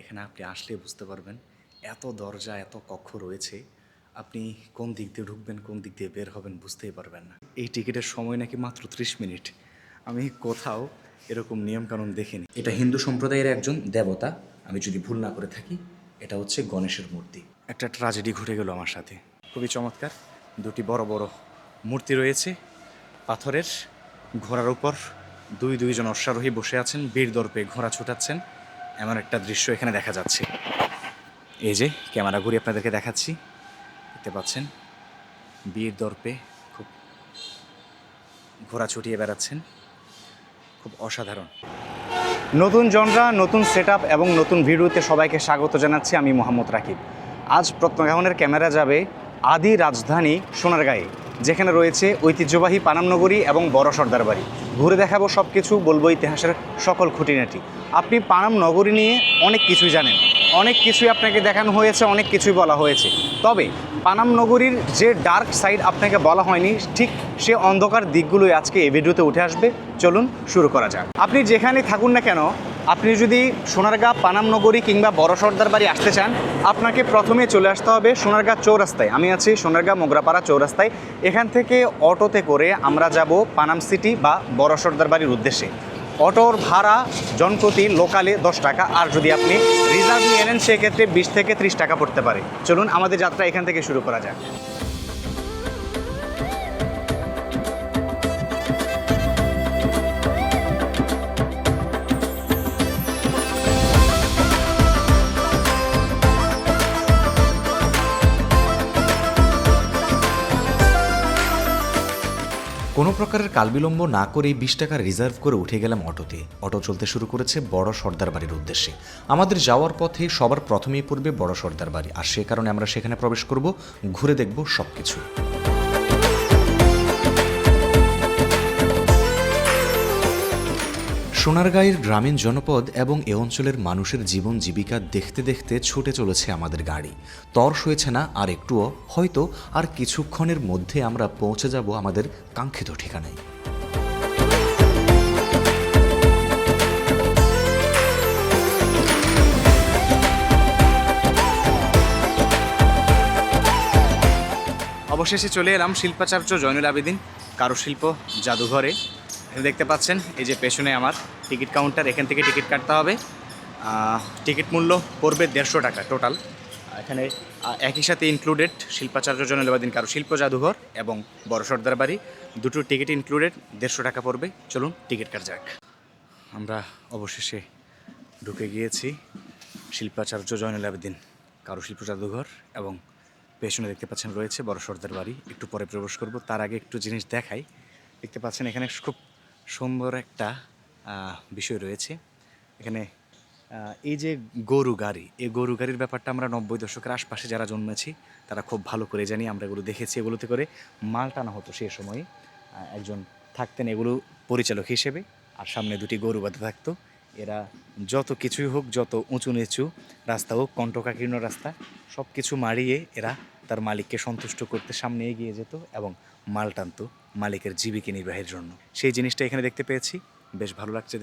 এখানে আপনি আসলে বুঝতে পারবেন এত দরজা এত কক্ষ রয়েছে, আপনি কোন দিক দিয়ে ঢুকবেন কোন দিক দিয়ে বের হবেন বুঝতেই পারবেন না। এই টিকিটের সময় নাকি মাত্র 30 মিনিট। আমি কোথাও এরকম নিয়মকানুন দেখিনি। এটা হিন্দু সম্প্রদায়ের একজন দেবতা, আমি যদি ভুল না করে থাকি। এটা হচ্ছে গণেশের মূর্তি। একটা ট্র্যাজেডি ঘটে গেল আমার সাথে। খুবই চমৎকার দুটি বড় বড় মূর্তি রয়েছে পাথরের। ঘোড়ার উপর দুইজন অশ্বারোহী বসে আছেন, বীর দর্পে ঘোড়া ছুটাচ্ছেন, এমন একটা দৃশ্য এখানে দেখা যাচ্ছে। এই যে ক্যামেরা ঘুরে আপনাদেরকে দেখাচ্ছি, দেখতে পাচ্ছেন বীর দর্পে খুব ঘোড়া ছুটিয়ে বেড়াচ্ছেন, খুব অসাধারণ। নতুন জনরা, নতুন সেটআপ এবং নতুন ভিডিওতে সবাইকে স্বাগত জানাচ্ছি। আমি মোহাম্মদ রাকিব। আজ প্রত্নগ্রহণের ক্যামেরা যাবে আদি রাজধানী সোনারগাঁয়ে, যেখানে রয়েছে ঐতিহ্যবাহী পানাম নগরী এবং বড় সর্দার বাড়ি। ঘুরে দেখাবো সব কিছু, বলবো ইতিহাসের সকল খুঁটিনাটি। আপনি পানাম নগরী নিয়ে অনেক কিছুই জানেন, অনেক কিছুই আপনাকে দেখানো হয়েছে, অনেক কিছুই বলা হয়েছে। তবে পানাম নগরীর যে ডার্ক সাইড আপনাকে বলা হয়নি, ঠিক সে অন্ধকার দিকগুলোই আজকে এই ভিডিওতে উঠে আসবে। চলুন শুরু করা যাক। আপনি যেখানে থাকুন না কেন, আপনি যদি সোনারগাঁ পানাম নগরী কিংবা বড় সর্দার বাড়ি আসতে চান, আপনাকে প্রথমে চলে আসতে হবে সোনারগাঁ চৌরাস্তায়। আমি আছি সোনারগাঁ মোগরাপাড়া চৌরাস্তায়। এখান থেকে অটোতে করে আমরা যাব পানাম সিটি বা বড় সর্দার বাড়ির উদ্দেশ্যে। অটোর ভাড়া জনপ্রতি লোকালে 10 টাকা, আর যদি আপনি রিজার্ভ নিয়ে নেন সেক্ষেত্রে 20 থেকে 30 টাকা পড়তে পারে। চলুন আমাদের যাত্রা এখান থেকে শুরু করা যাক। কোনো প্রকারের কালবিলম্ব না করেই 20 টাকা রিজার্ভ করে উঠে গেলাম অটোতে। অটো চলতে শুরু করেছে বড় সর্দার বাড়ির উদ্দেশ্যে। আমাদের যাওয়ার পথে সবার প্রথমেই পড়বে বড় সর্দার বাড়ি, আর সে কারণে আমরা সেখানে প্রবেশ করব, ঘুরে দেখব সব কিছু। সোনারগাঁয়ের গ্রামীণ জনপদ এবং এ অঞ্চলের মানুষের জীবন জীবিকা দেখতে দেখতে ছুটে চলেছে আমাদের গাড়ি। তর্স হয়েছে না আর একটুও, হয়তো আর কিছুক্ষণের মধ্যে আমরা পৌঁছে যাব আমাদের কাঙ্ক্ষিত ঠিকানায়। অবশেষে চলে এলাম শিল্পাচার্য জয়নুল আবেদিন কারুশিল্প জাদুঘরে। দেখতে পাচ্ছেন এই যে পেছনে আমার টিকিট কাউন্টার, এখান থেকে টিকিট কাটতে হবে। টিকিট মূল্য পড়বে 150 টাকা টোটাল। এখানে একই সাথে ইনক্লুডেড শিল্পাচার্য জয়নুল আবেদিন কারুশিল্প জাদুঘর এবং বড় সর্দার বাড়ি, দুটো টিকিট ইনক্লুডেড 150 টাকা পড়বে। চলুন টিকিট কাটা যাক। আমরা অবশেষে ঢুকে গিয়েছি শিল্পাচার্য জয়নুল আবেদিন কারুশিল্প জাদুঘর এবং পেছনে দেখতে পাচ্ছেন রয়েছে বড় সর্দার বাড়ি। একটু পরে প্রবেশ করব, তার আগে একটু জিনিস দেখাই। দেখতে পাচ্ছেন এখানে খুব সুন্দর একটা বিষয় রয়েছে। এখানে এই যে গরু গাড়ি, এই গরু গাড়ির ব্যাপারটা আমরা 90 দশকের আশপাশে যারা জন্মেছি তারা খুব ভালো করে জানি। আমরা এগুলো দেখেছি, এগুলোতে করে মাল টানা হতো সেই সময়ে। একজন থাকতেন এগুলো পরিচালক হিসেবে, আর সামনে দুটি গরু বাঁধা থাকতো। এরা যত কিছুই হোক, যত উঁচু নিচু রাস্তা হোক, কণ্টকাকীর্ণ রাস্তা, সব কিছু মারিয়ে এরা তার মালিককে সন্তুষ্ট করতে সামনে এগিয়ে যেত এবং মাল টানতো মালিকের জীবিকা নির্বাহের জন্য। সেই জিনিসটা এখানে দেখতে পেয়েছি, বেশ ভালো লাগছে।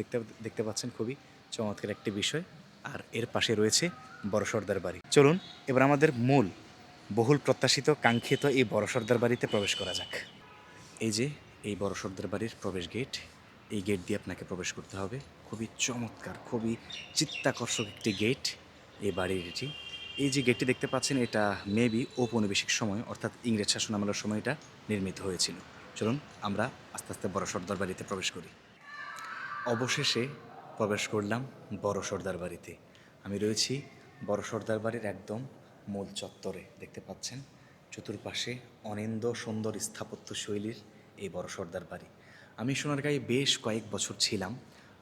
দেখতে পাচ্ছেন খুবই চমৎকার একটি বিষয়। আর এর পাশে রয়েছে বড় সর্দার বাড়ি। চলুন এবার আমাদের মূল বহুল প্রত্যাশিত কাঙ্ক্ষিত এই বড় সর্দার বাড়িতে প্রবেশ করা যাক। এই যে এই বড় সর্দার বাড়ির প্রবেশ গেট, এই গেট দিয়ে আপনাকে প্রবেশ করতে হবে। খুবই চমৎকার, খুবই চিত্তাকর্ষক একটি গেট এই বাড়ির এটি। এই যে গেটটি দেখতে পাচ্ছেন, এটা মেবি ঔপনিবেশিক সময় অর্থাৎ ইংরেজ শাসন আমলের সময় এটা নির্মিত হয়েছিল। চলুন আমরা আস্তে আস্তে বড় সর্দার বাড়িতে প্রবেশ করি। অবশেষে প্রবেশ করলাম বড় সর্দার বাড়িতে। আমি রয়েছি বড় সর্দার বাড়ির একদম মূল চত্বরে। দেখতে পাচ্ছেন চতুর্পাশে অনিন্দ সুন্দর স্থাপত্য শৈলীর এই বড় সর্দার বাড়ি। আমি সোনারগাঁয়ে বেশ কয়েক বছর ছিলাম,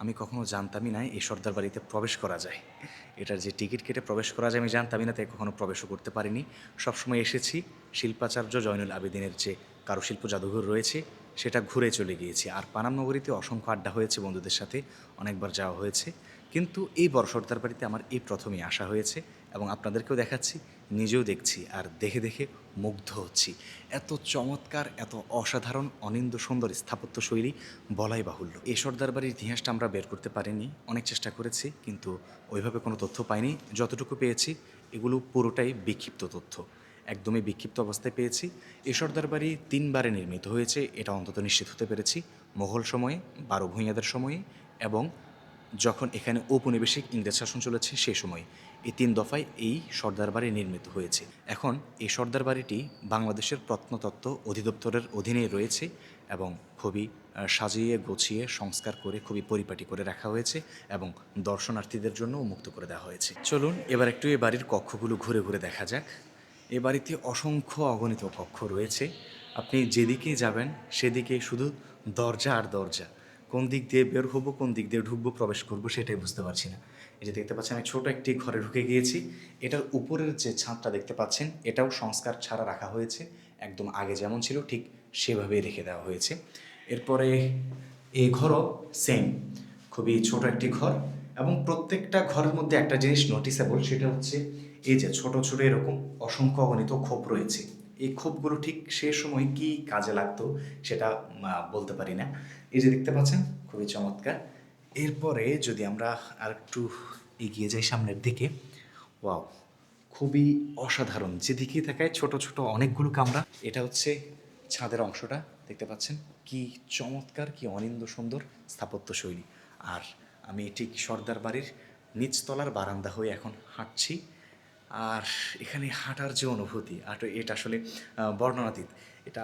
আমি কখনো জানতামই না এই সর্দার বাড়িতে প্রবেশ করা যায়। এটার যে টিকিট কেটে প্রবেশ করা যায় আমি জানতামই না, তাই কখনো প্রবেশও করতে পারিনি। সবসময় এসেছি শিল্পাচার্য জয়নুল আবেদিনের যে কারুশিল্প জাদুঘর রয়েছে সেটা ঘুরে চলে গিয়েছি। আর পানাম নগরীতে অসংখ্য আড্ডা হয়েছে বন্ধুদের সাথে, অনেকবার যাওয়া হয়েছে, কিন্তু এই বড় সর্দার বাড়িতে আমার এই প্রথমেই আসা হয়েছে এবং আপনাদেরকেও দেখাচ্ছি, নিজেও দেখছি আর দেখে দেখে মুগ্ধ হচ্ছি। এত চমৎকার, এত অসাধারণ, অনিন্দ্য সুন্দর স্থাপত্য শৈলী বলাই বাহুল্য। এই সর্দার বাড়ির ইতিহাসটা আমরা বের করতে পারিনি, অনেক চেষ্টা করেছি কিন্তু ওইভাবে কোনো তথ্য পাইনি। যতটুকু পেয়েছি এগুলো পুরোটাই বিক্ষিপ্ত তথ্য, একদমই বিক্ষিপ্ত অবস্থায় পেয়েছি। এই সর্দার বাড়ি 3বারে নির্মিত হয়েছে, এটা অন্তত নিশ্চিত হতে পেরেছি। মোগল সময়ে, 12 ভূঁইয়াদের সময়ে এবং যখন এখানে ঔপনিবেশিক ইংরেজ শাসন চলেছে সেই সময়, এই 3 দফায় এই সর্দার বাড়ি নির্মিত হয়েছে। এখন এই সর্দার বাড়িটি বাংলাদেশের প্রত্নতত্ত্ব অধিদপ্তরের অধীনে রয়েছে এবং খুবই সাজিয়ে গুছিয়ে সংস্কার করে খুবই পরিপাটি করে রাখা হয়েছে এবং দর্শনার্থীদের জন্য উন্মুক্ত করে দেওয়া হয়েছে। চলুন এবার একটু এই বাড়ির কক্ষগুলো ঘুরে ঘুরে দেখা যাক। এ বাড়িতে অসংখ্য অগণিত কক্ষ রয়েছে, আপনি যেদিকে যাবেন সেদিকে শুধু দরজা আর দরজা। কোন দিক দিয়ে বের হবো, কোন দিক দিয়ে ঢুকবো, প্রবেশ করবো সেটাই বুঝতে পারছি না। এই যে দেখতে পাচ্ছেন, আমি ছোট একটি ঘরে ঢুকে গিয়েছি। এটার উপরের যে ছাদটা দেখতে পাচ্ছেন এটাও সংস্কার ছাড়া রাখা হয়েছে, একদম আগে যেমন ছিল ঠিক সেভাবেই রেখে দেওয়া হয়েছে। এরপরে এই ঘরও সেম, খুবই ছোট একটি ঘর এবং প্রত্যেকটা ঘরের মধ্যে একটা জিনিস নোটিসেবল, সেটা হচ্ছে এই যে ছোট ছোট এরকম অসংখ্য অগণিত খোপ রয়েছে। এই খোপগুলো ঠিক সে সময় কি কাজে লাগতো সেটা বলতে পারি না। এই যে দেখতে পাচ্ছেন, খুবই চমৎকার। এরপরে যদি আমরা আর একটু এগিয়ে যাই সামনের দিকে, ওয়াও, খুবই অসাধারণ, যেদিকেই তাকায় ছোট ছোট অনেকগুলো কামরা। এটা হচ্ছে ছাদের অংশটা, দেখতে পাচ্ছেন কি চমৎকার, কি অনিন্দ সুন্দর স্থাপত্য শৈলী। আর আমি ঠিক সর্দার বাড়ির নিচতলার বারান্দা হয়ে এখন হাঁটছি। আর এখানে হাঁটার যে অনুভূতি, আর এটা আসলে বর্ণনাতীত। এটা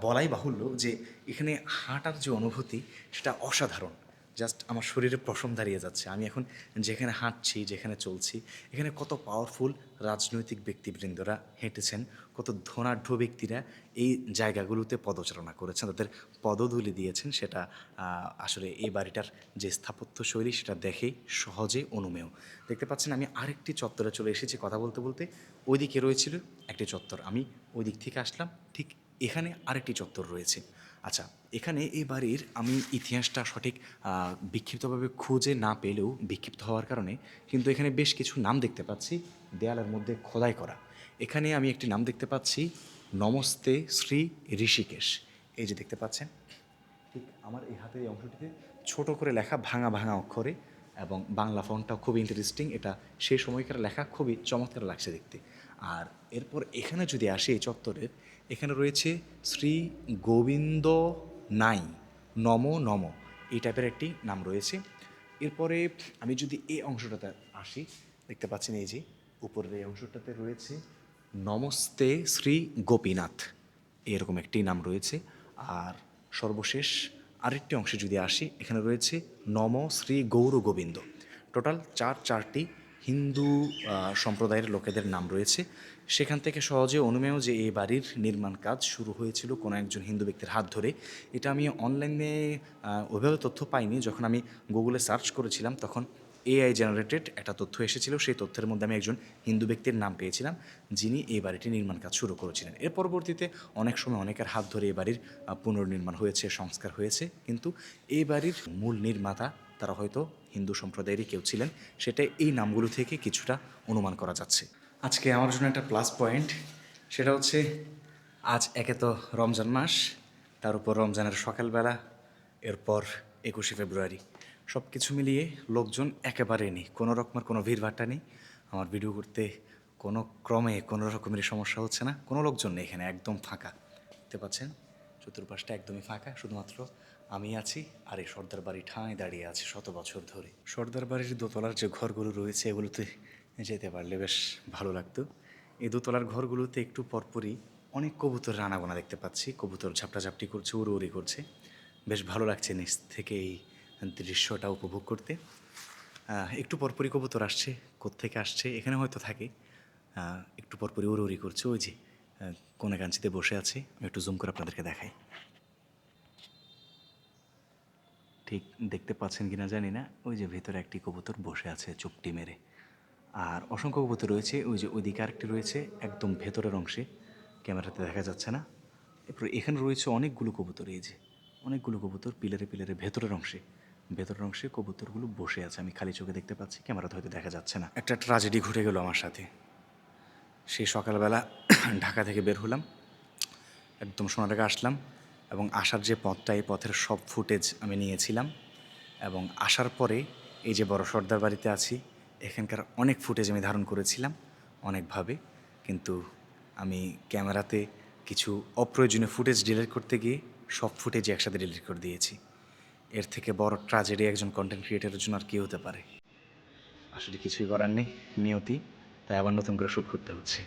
বলাই বাহুল্য যে এখানে হাঁটার যে অনুভূতি সেটা অসাধারণ। জাস্ট আমার শরীরে পশম দাঁড়িয়ে যাচ্ছে। আমি এখন যেখানে হাঁটছি, যেখানে চলছি, এখানে কত পাওয়ারফুল রাজনৈতিক ব্যক্তিবৃন্দরা হেঁটেছেন, কত ধনাঢ্য ব্যক্তিরা এই জায়গাগুলোতে পদচারণা করেছেন, তাদের পদধূলি দিয়েছেন। সেটা আসলে এই বাড়িটার যে স্থাপত্য শৈলী সেটা দেখেই সহজে অনুমেয়। দেখতে পাচ্ছেন আমি আরেকটি চত্বরে চলে এসেছি কথা বলতে বলতে। ওইদিকে রয়েছিল একটি চত্বর, আমি ওই দিক থেকে আসলাম, ঠিক এখানে আরেকটি চত্বর রয়েছে। আচ্ছা, এখানে এই বাড়ির আমি ইতিহাসটা সঠিক বিক্ষিপ্তভাবে খুঁজে না পেলেও, বিক্ষিপ্ত হওয়ার কারণে কিন্তু এখানে বেশ কিছু নাম দেখতে পাচ্ছি দেয়ালের মধ্যে খোদাই করা। এখানে আমি একটি নাম দেখতে পাচ্ছি, নমস্তে শ্রী ঋষিকেশ। এই যে দেখতে পাচ্ছেন, ঠিক আমার এই হাতের এই অংশটিতে ছোট করে লেখা ভাঙা ভাঙা অক্ষরে, এবং বাংলা ফন্টটাও খুব ইন্টারেস্টিং। এটা সেই সময়কার লেখা, খুবই চমৎকার লাগছে দেখতে। আর এরপর এখানে যদি আসি এই চত্বরের, এখানে রয়েছে শ্রী গোবিন্দ নাই নম নম, এই টাইপের একটি নাম রয়েছে। এরপরে আমি যদি এই অংশটাতে আসি, দেখতে পাচ্ছেন এই যে উপরের এই অংশটাতে রয়েছে নমস্তে শ্রী গোপীনাথ, এরকম একটি নাম রয়েছে। আর সর্বশেষ আরেকটি অংশে যদি আসি, এখানে রয়েছে নম শ্রী গৌর গোবিন্দ। টোটাল চারটি হিন্দু সম্প্রদায়ের লোকেদের নাম রয়েছে। সেখান থেকে সহজে অনুমেয় যে এই বাড়ির নির্মাণ কাজ শুরু হয়েছিল কোনো একজন হিন্দু ব্যক্তির হাত ধরে। এটা আমি অনলাইনে ওইভাবে তথ্য পাইনি, যখন আমি গুগলে সার্চ করেছিলাম তখন এআই জেনারেটেড একটা তথ্য এসেছিল। সেই তথ্যের মধ্যে আমি একজন হিন্দু ব্যক্তির নাম পেয়েছিলাম যিনি এই বাড়িটি নির্মাণ কাজ শুরু করেছিলেন। এর পরবর্তীতে অনেক সময় অনেকের হাত ধরে এই বাড়ির পুনর্নির্মাণ হয়েছে, সংস্কার হয়েছে, কিন্তু এই বাড়ির মূল নির্মাতা তারা হয়তো হিন্দু সম্প্রদায়েরই কেউ ছিলেন, সেটা এই নামগুলো থেকে কিছুটা অনুমান করা যাচ্ছে। আজকে আমার জন্য একটা প্লাস পয়েন্ট, সেটা হচ্ছে আজ একে তো রমজান মাস, তার উপর রমজানের সকালবেলা, এরপর 21শে ফেব্রুয়ারি, সব কিছু মিলিয়ে লোকজন একেবারে নেই, কোনো রকমের কোনো ভিড়ভাট্টা নেই। আমার ভিডিও করতে কোনো ক্রমে কোনো রকমের সমস্যা হচ্ছে না, কোনো লোকজন নেই এখানে, একদম ফাঁকা। দেখতে পাচ্ছেন চতুর্পাশটা একদমই ফাঁকা, শুধুমাত্র আমি আছি আর এই সর্দার বাড়ি ঠাঁই দাঁড়িয়ে আছে শত বছর ধরে। সর্দার বাড়ির দোতলার যে ঘরগুলো রয়েছে এগুলোতে যেতে পারলে বেশ ভালো লাগতো। এই দোতলার ঘরগুলোতে একটু পরপরই অনেক কবুতরের আনাগোনা দেখতে পাচ্ছি, কবুতর ঝাপটাঝাপটি করছে, উড়ি করছে, বেশ ভালো লাগছে নিচ থেকে এই দৃশ্যটা উপভোগ করতে। একটু পরপরই কবুতর আসছে, কোত্থেকে আসছে, এখানে হয়তো থাকে, একটু পরপরই উড়ি করছে। ওই যে কোনে কাঞ্চিতে বসে আছে, আমি একটু জুম করে আপনাদেরকে দেখাই, ঠিক দেখতে পাচ্ছেন কিনা জানি না, ওই যে ভেতরে একটি কবুতর বসে আছে চুপটি মেরে। আর অসংখ্য কবুতর রয়েছে, ওই যে ওইদিকে আরেকটি রয়েছে একদম ভেতরের অংশে, ক্যামেরাতে দেখা যাচ্ছে না। এরপর এখানে রয়েছে অনেকগুলো কবুতর, এই যে অনেকগুলো কবুতর পিলারে পিলারে ভেতরের অংশে, ভেতরের অংশে কবুতরগুলো বসে আছে, আমি খালি চোখে দেখতে পাচ্ছি, ক্যামেরাতে হয়তো দেখা যাচ্ছে না। একটা ট্র্যাজেডি ঘটে গেল আমার সাথে। সেই সকালবেলা ঢাকা থেকে বের হলাম, একদম সোনারগাঁ আসলাম, এবং আসার যে পথটা, এই পথের সব ফুটেজ আমি নিয়েছিলাম। এবং আসার পরে এই যে বড় সর্দার বাড়িতে আছি, এখানকার অনেক ফুটেজ আমি ধারণ করেছিলাম অনেকভাবে, কিন্তু আমি ক্যামেরাতে কিছু অপ্রয়োজনীয় ফুটেজ ডিলিট করতে গিয়ে সব ফুটেজ একসাথে ডিলিট করে দিয়েছি। এর থেকে বড় ট্র্যাজেডি একজন কন্টেন্ট ক্রিয়েটারের জন্য আর কী হতে পারে। আসলে কিছুই করার নেই, নিয়তি, তাই আবার নতুন করে শ্যুট করতে হচ্ছে।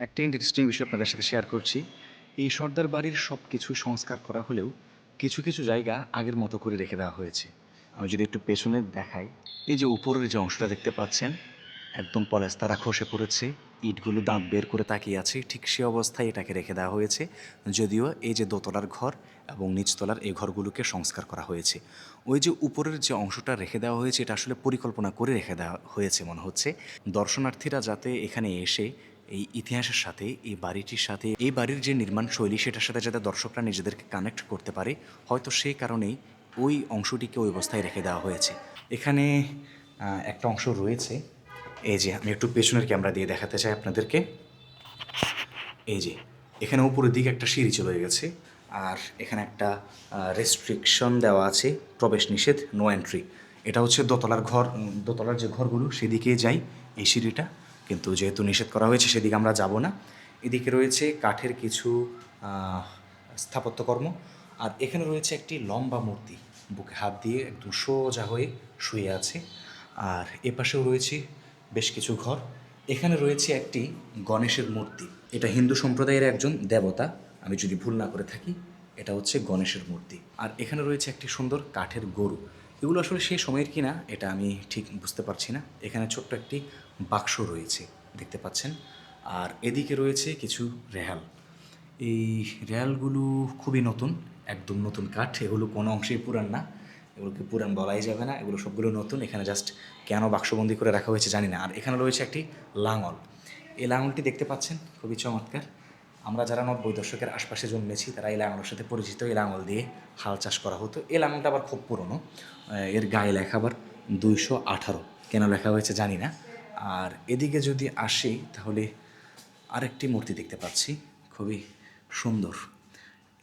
একটা ইন্টারেস্টিং বিষয় আপনাদের সাথে শেয়ার করছি। এই সর্দার বাড়ির সব কিছু সংস্কার করা হলেও কিছু কিছু জায়গা আগের মতো করে রেখে দেওয়া হয়েছে। আমি যদি একটু পেছনে দেখাই, এই যে উপরের যে অংশটা দেখতে পাচ্ছেন, একদম পলেস্তারা খসে পড়েছে, ইটগুলো দাঁত বের করে তাকিয়ে আছে, ঠিক সে অবস্থায় এটাকে রেখে দেওয়া হয়েছে। যদিও এই যে দোতলার ঘর এবং নিচতলার এই ঘরগুলোকে সংস্কার করা হয়েছে, ওই যে উপরের যে অংশটা রেখে দেওয়া হয়েছে, এটা আসলে পরিকল্পনা করে রেখে দেওয়া হয়েছে মনে হচ্ছে, দর্শনার্থীরা যাতে এখানে এসে এই ইতিহাসের সাথে, এই বাড়িটির সাথে, এই বাড়ির যে নির্মাণ শৈলী, সেটার সাথে যাতে দর্শকরা নিজেদেরকে কানেক্ট করতে পারে, হয়তো সেই কারণেই ওই অংশটিকে ওই অবস্থায় রেখে দেওয়া হয়েছে। এখানে একটা অংশ রয়েছে, এই যে আমি একটু পেছনের ক্যামেরা দিয়ে দেখাতে চাই আপনাদেরকে। এই যে এখানে উপরের দিকে একটা সিঁড়ি চলে গেছে, আর এখানে একটা রেস্ট্রিকশন দেওয়া আছে, প্রবেশ নিষেধ, নো এন্ট্রি। এটা হচ্ছে দোতলার ঘর, দোতলার যে ঘরগুলো সেদিকে যাই এই সিঁড়িটা, কিন্তু যেহেতু নিষেধ করা হয়েছে সেদিকে আমরা যাব না। এদিকে রয়েছে কাঠের কিছু স্থাপত্যকর্ম, আর এখানে রয়েছে একটি লম্বা মূর্তি, বুকে হাত দিয়ে একদম সোজা হয়ে শুয়ে আছে। আর এপাশেও রয়েছে বেশ কিছু ঘর। এখানে রয়েছে একটি গণেশের মূর্তি, এটা হিন্দু সম্প্রদায়ের একজন দেবতা, আমি যদি ভুল না করে থাকি, এটা হচ্ছে গণেশের মূর্তি। আর এখানে রয়েছে একটি সুন্দর কাঠের গরু, এগুলো আসলে সেই সময়ের কিনা এটা আমি ঠিক বুঝতে পারছি না। এখানে ছোট্ট একটি বাক্স রয়েছে, দেখতে পাচ্ছেন। আর এদিকে রয়েছে কিছু রেহাল, এই রেয়ালগুলো খুবই নতুন, একদম নতুন কাঠ, এগুলো কোনো অংশেই পুরান না, এগুলোকে পুরান বলাই যাবে না, এগুলো সবগুলো নতুন। এখানে জাস্ট কেন বাক্সবন্দি করে রাখা হয়েছে জানি না। আর এখানে রয়েছে একটি লাঙল, এই লাঙলটি দেখতে পাচ্ছেন খুবই চমৎকার। আমরা যারা 90 দশকের আশপাশে জন্মেছি তারা এই লাঙলের সাথে পরিচিত, এই লাঙল দিয়ে হাল চাষ করা হতো। এই লাঙলটা আবার খুব পুরনো, এর গায়ে লেখা আবার 218, কেন লেখা হয়েছে জানি না। আর এদিকে যদি আসি তাহলে আরেকটি মূর্তি দেখতে পাচ্ছি, খুবই সুন্দর।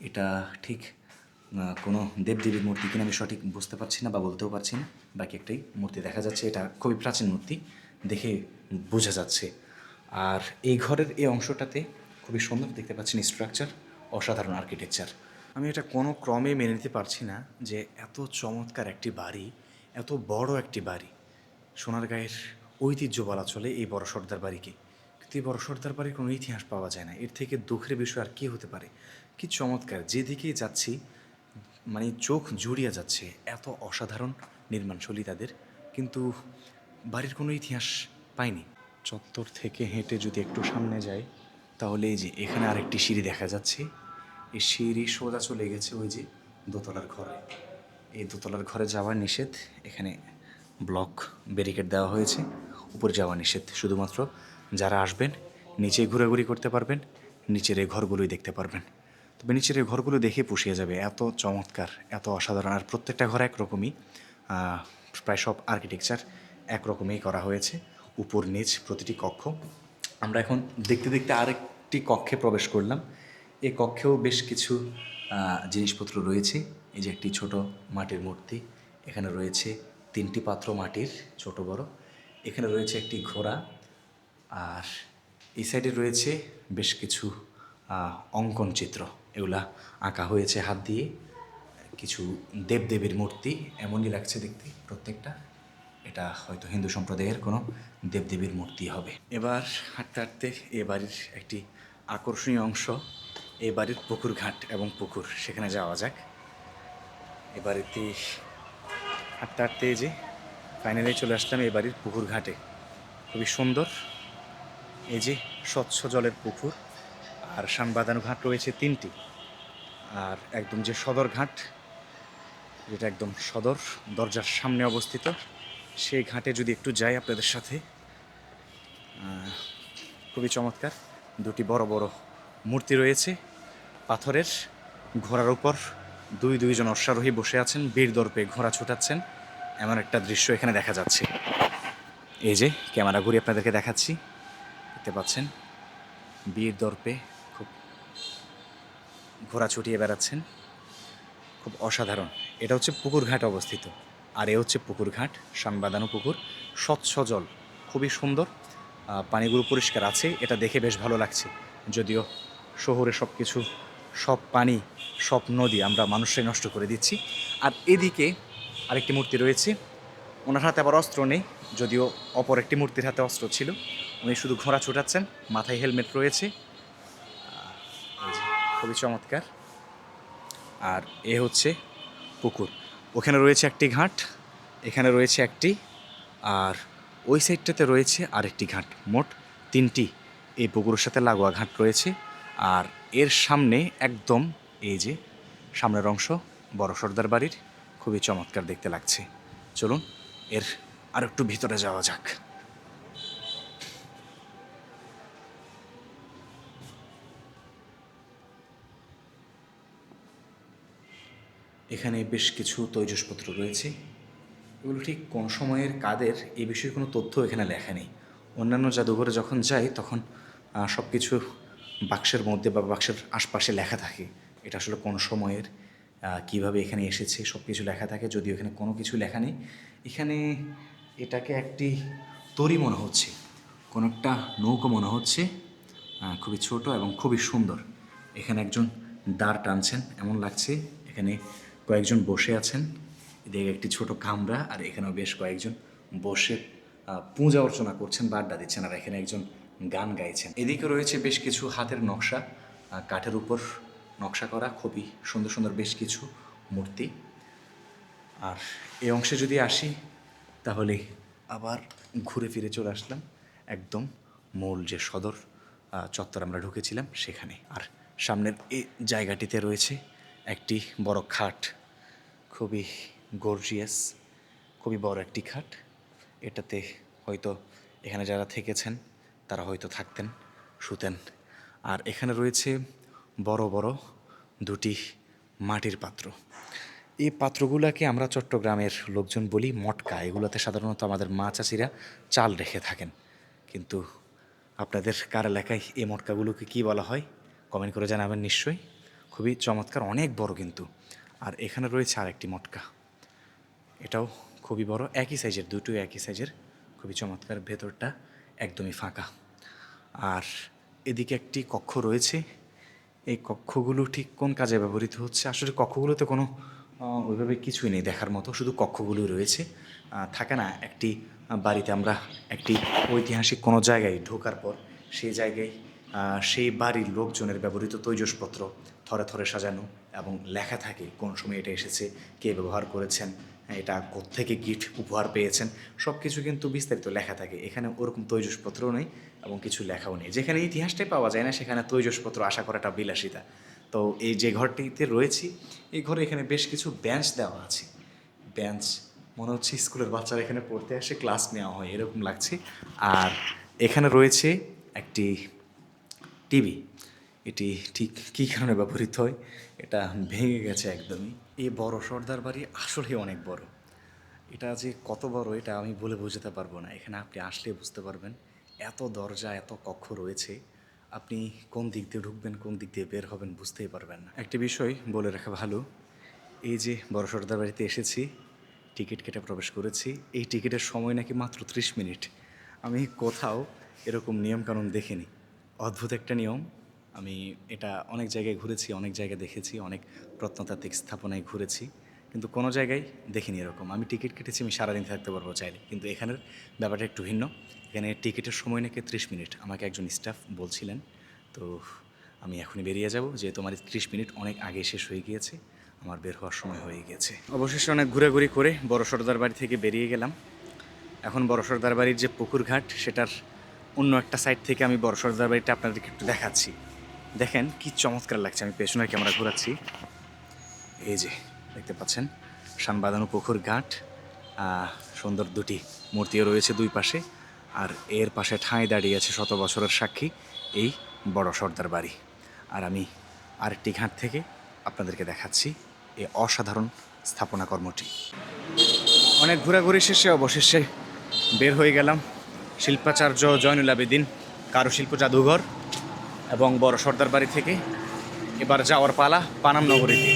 এটা ঠিক কোনো দেবদেবীর মূর্তি কিনা আমি সঠিক বুঝতে পারছি না বা বলতেও পারছি না, বাকি একটাই মূর্তি দেখা যাচ্ছে, এটা খুবই প্রাচীন মূর্তি দেখে বোঝা যাচ্ছে। আর এই ঘরের এই অংশটাতে খুবই সুন্দর দেখতে পাচ্ছেন স্ট্রাকচার, অসাধারণ আর্কিটেকচার। আমি এটা কোনো ক্রমে মেনে নিতে পারছি না যে এত চমৎকার একটি বাড়ি, এত বড় একটি বাড়ি, সোনারগাঁয়ের ঐতিহ্য বলা চলে এই বড় সর্দার বাড়িকে, কিন্তু এই বড় সর্দার বাড়ির কোনো ইতিহাস পাওয়া যায় না। এর থেকে দুঃখের বিষয় আর কী হতে পারে। কি চমৎকার, যেদিকেই যাচ্ছি মানে চোখ জুড়িয়ে যাচ্ছে, এত অসাধারণ নির্মাণশৈলী তাদের, কিন্তু বাড়ির কোনো ইতিহাস পাইনি। চত্বর থেকে হেঁটে যদি একটু সামনে যাই তাহলে এই যে এখানে আরেকটি সিঁড়ি দেখা যাচ্ছে, এই সিঁড়ি সোজা চলে গেছে ওই যে দোতলার ঘরে। এই দোতলার ঘরে যাওয়া নিষেধ, এখানে ব্লক ব্যারিকেড দেওয়া হয়েছে, উপরে যাওয়া নিষেধ, শুধুমাত্র যারা আসবেন নিচে ঘোরাঘুরি করতে পারবেন, নিচের এই ঘরগুলোই দেখতে পারবেন। তবে নিচের এই ঘরগুলো দেখে পুষিয়ে যাবে, এত চমৎকার, এত অসাধারণ। আর প্রত্যেকটা ঘর একরকমই, প্রায় সব আর্কিটেকচার একরকমই করা হয়েছে, উপর নিচ প্রতিটি কক্ষ। আমরা এখন দেখতে দেখতে আরেকটি কক্ষে প্রবেশ করলাম। এই কক্ষেও বেশ কিছু জিনিসপত্র রয়েছে। এই যে একটি ছোট মাটির মূর্তি, এখানে রয়েছে 3টি পাত্র মাটির, ছোট বড়। এখানে রয়েছে একটি ঘোড়া, আর এই সাইডে রয়েছে বেশ কিছু অঙ্কন চিত্র, এগুলা আঁকা হয়েছে হাত দিয়ে, কিছু দেবদেবীর মূর্তি, এমনই লাগছে দেখতে প্রত্যেকটা। এটা হয়তো হিন্দু সম্প্রদায়ের কোনো দেবদেবীর মূর্তি হবে। এবার হাঁটতে হাঁটতে এ বাড়ির একটি আকর্ষণীয় অংশ, এই বাড়ির পুকুর ঘাট এবং পুকুর, সেখানে যাওয়া যাক। এ বাড়িতে হাঁটতে হাঁটতে এই যে ফাইনালি চলে আসলাম এই বাড়ির পুকুর ঘাটে, খুবই সুন্দর। এই যে স্বচ্ছ জলের পুকুর, আর শান বাঁধানো ঘাট রয়েছে 3টি। আর একদম যে সদর ঘাট, যেটা একদম সদর দরজার সামনে অবস্থিত, সেই ঘাটে যদি একটু যাই আপনাদের সাথে, খুবই চমৎকার। দুটি বড় বড় মূর্তি রয়েছে পাথরের, ঘোড়ার উপর দুইজন অশ্বারোহী বসে আছেন, বীর দর্পে ঘোড়া ছুটাচ্ছেন, এমন একটা দৃশ্য এখানে দেখা যাচ্ছে। এই যে ক্যামেরা ঘুরে আপনাদেরকে দেখাচ্ছি, দেখতে পাচ্ছেন বীর দর্পে খুব ঘোড়া ছুটিয়ে বেড়াচ্ছেন, খুব অসাধারণ। এটা হচ্ছে পুকুর ঘাট অবস্থিত, আর এ হচ্ছে পুকুর ঘাট, শান বাঁধানো পুকুর, স্বচ্ছ জল, খুবই সুন্দর, পানিগুলো পরিষ্কার আছে, এটা দেখে বেশ ভালো লাগছে। যদিও শহরে সব কিছু, সব পানি, সব নদী আমরা মানুষরাই নষ্ট করে দিচ্ছি। আর এদিকে আরেকটি মূর্তি রয়েছে, ওনার হাতে আবার অস্ত্র নেই, যদিও অপর একটি মূর্তির হাতে অস্ত্র ছিল। উনি শুধু ঘোড়া ছুটাচ্ছেন, মাথায় হেলমেট রয়েছে, এই যে, খুবই চমৎকার। আর এ হচ্ছে পুকুর, ওখানে রয়েছে একটি ঘাট, এখানে রয়েছে একটি, আর ওই সাইডটাতে রয়েছে আরেকটি ঘাট, মোট 3টি এই পুকুরের সাথে লাগোয়া ঘাট রয়েছে। আর এর সামনে একদম এই যে সামনের অংশ বড় সর্দার বাড়ির, খুবই চমৎকার দেখতে লাগছে। চলুন এর আর একটু ভিতরে যাওয়া যাক। এখানে বেশ কিছু তৈজসপত্র রয়েছে, এগুলো ঠিক কোন সময়ের কাদের এই বিষয়ে কোনো তথ্য এখানে লেখা নেই। অন্যান্য জাদুঘরে যখন যাই তখন সব কিছু বাক্সের মধ্যে বা বাক্সের আশপাশে লেখা থাকে, এটা আসলে কোন সময়ের, কিভাবে এখানে এসেছে সব কিছু লেখা থাকে, যদিও এখানে কোনো কিছু লেখা নেই। এখানে এটাকে একটি তরী মনে হচ্ছে, কোনো একটা নৌকো মনে হচ্ছে, খুবই ছোট এবং খুবই সুন্দর। এখানে একজন দাঁড় টানছেন এমন লাগছে, এখানে কয়েকজন বসে আছেন, এদিকে একটি ছোট কামরা, আর এখানেও বেশ কয়েকজন বসে পূজা অর্চনা করছেন বা আড্ডা দিচ্ছেন, আর এখানে একজন গান গাইছেন। এদিকে রয়েছে বেশ কিছু হাতের নকশা, কাঠের উপর নকশা করা খুবই সুন্দর সুন্দর বেশ কিছু মূর্তি। আর এই অংশে যদি আসি তাহলে আবার ঘুরে ফিরে চলে আসলাম একদম মূল যে সদর চত্বর আমরা ঢুকেছিলাম সেখানে। আর সামনের এই জায়গাটিতে রয়েছে একটি বড় খাট, খুবই গর্জিয়াস, খুবই বড় একটি খাট। এটাতে হয়তো এখানে যারা থেকেছেন তারা হয়তো থাকতেন, শুতেন। আর এখানে রয়েছে বড় বড় দুটি মাটির পাত্র। এই পাত্রগুলোকে আমরা চট্টগ্রামের লোকজন বলি মটকা। এগুলোতে সাধারণত আমাদের মা চাচিরা চাল রেখে থাকেন, কিন্তু আপনাদের কার এলাকায় এই মটকাগুলোকে কী বলা হয় কমেন্ট করে জানাবেন নিশ্চয়ই। খুবই চমৎকার, অনেক বড় কিন্তু। আর এখানে রয়েছে আরেকটি মটকা, এটাও খুবই বড়, একই সাইজের, দুটোই একই সাইজের, খুবই চমৎকার। ভেতরটা একদমই ফাঁকা। আর এদিকে একটি কক্ষ রয়েছে, এই কক্ষগুলো ঠিক কোন কাজে ব্যবহৃত হচ্ছে, আসলে কক্ষগুলোতে কোনো ওইভাবে কিছুই নেই দেখার মতো, শুধু কক্ষগুলোই রয়েছে। থাকে না একটি বাড়িতে আমরা একটি ঐতিহাসিক কোনো জায়গায় ঢোকার পর সেই জায়গায় সেই বাড়ির লোকজনের ব্যবহৃত তৈজসপত্র থরে থরে সাজানো এবং লেখা থাকে কোন সময় এটা এসেছে, কে ব্যবহার করেছেন, এটা কোত্থেকে গিফট উপহার পেয়েছেন, সব কিছু কিন্তু বিস্তারিত লেখা থাকে। এখানে ওরকম তৈজসপত্রও নেই এবং কিছু লেখাও নেই। যেখানে ইতিহাসটাই পাওয়া যায় না সেখানে তৈজসপত্র আশা করাটা বিলাসিতা। তো এই যে ঘরটিতে রয়েছি, এই ঘরে এখানে বেশ কিছু বেঞ্চ দেওয়া আছে, বেঞ্চ মনে হচ্ছে স্কুলের বাচ্চারা এখানে পড়তে আসে, ক্লাস নেওয়া হয় এরকম লাগছে। আর এখানে রয়েছে একটি টিভি, এটি ঠিক কী কারণে ব্যবহৃত হয় এটা ভেঙে গেছে একদমই। এই বড় সর্দার বাড়ি আসলেই অনেক বড়, এটা যে কত বড় এটা আমি বলে বোঝাতে পারবো না, এখানে আপনি আসলে বুঝতে পারবেন। এত দরজা, এত কক্ষ রয়েছে, আপনি কোন দিক দিয়ে ঢুকবেন কোন দিক দিয়ে বের হবেন বুঝতেই পারবেন না। একটি বিষয় বলে রাখা ভালো, এই যে বড় সর্দার বাড়িতে এসেছি, টিকিট কেটে প্রবেশ করেছি, এই টিকিটের সময় নাকি মাত্র 30 মিনিট। আমি কোথাও এরকম নিয়মকানুন দেখিনি, অদ্ভুত একটা নিয়ম। আমি এটা অনেক জায়গায় ঘুরেছি, অনেক জায়গায় দেখেছি, অনেক প্রত্নতাত্ত্বিক স্থাপনায় ঘুরেছি, কিন্তু কোনো জায়গায় দেখিনি এরকম। আমি টিকিট কেটেছি, আমি সারাদিন থাকতে পারবো চাইলে, কিন্তু এখানের ব্যাপারটা একটু ভিন্ন। এখানে টিকিটের সময় নাকি 30 মিনিট আমাকে একজন স্টাফ বলছিলেন। তো আমি এখনই বেরিয়ে যাব, যেহেতু আমার 30 মিনিট অনেক আগে শেষ হয়ে গিয়েছে, আমার বের হওয়ার সময় হয়ে গেছে। অবশেষে অনেক ঘোরাঘুরি করে বড় সর্দার বাড়ি থেকে বেরিয়ে গেলাম। এখন বড় সর্দার বাড়ির যে পুকুর ঘাট সেটার অন্য একটা সাইড থেকে আমি বড় সর্দার বাড়িটা আপনাদেরকে একটু দেখাচ্ছি। দেখেন কি চমৎকার লাগছে। আমি পেছনের ক্যামেরা ঘোরাচ্ছি, এই যে দেখতে পাচ্ছেন শানবাঁধানো পুকুর ঘাট, সুন্দর দুটি মূর্তিও রয়েছে দুই পাশে, আর এর পাশে ঠাঁই দাঁড়িয়ে আছে শত বছরের সাক্ষী এই বড় সর্দার বাড়ি। আর আমি আরেকটি ঘাট থেকে আপনাদেরকে দেখাচ্ছি এই অসাধারণ স্থাপনা কর্মটি। অনেক ঘোরাঘুরি শেষে অবশেষে বের হয়ে গেলাম শিল্পাচার্য জয়নুল আবেদিন কারুশিল্প জাদুঘর এবং বড় সর্দার বাড়ি থেকে। এবার যাওয়ার পালা পানাম নগরীতে।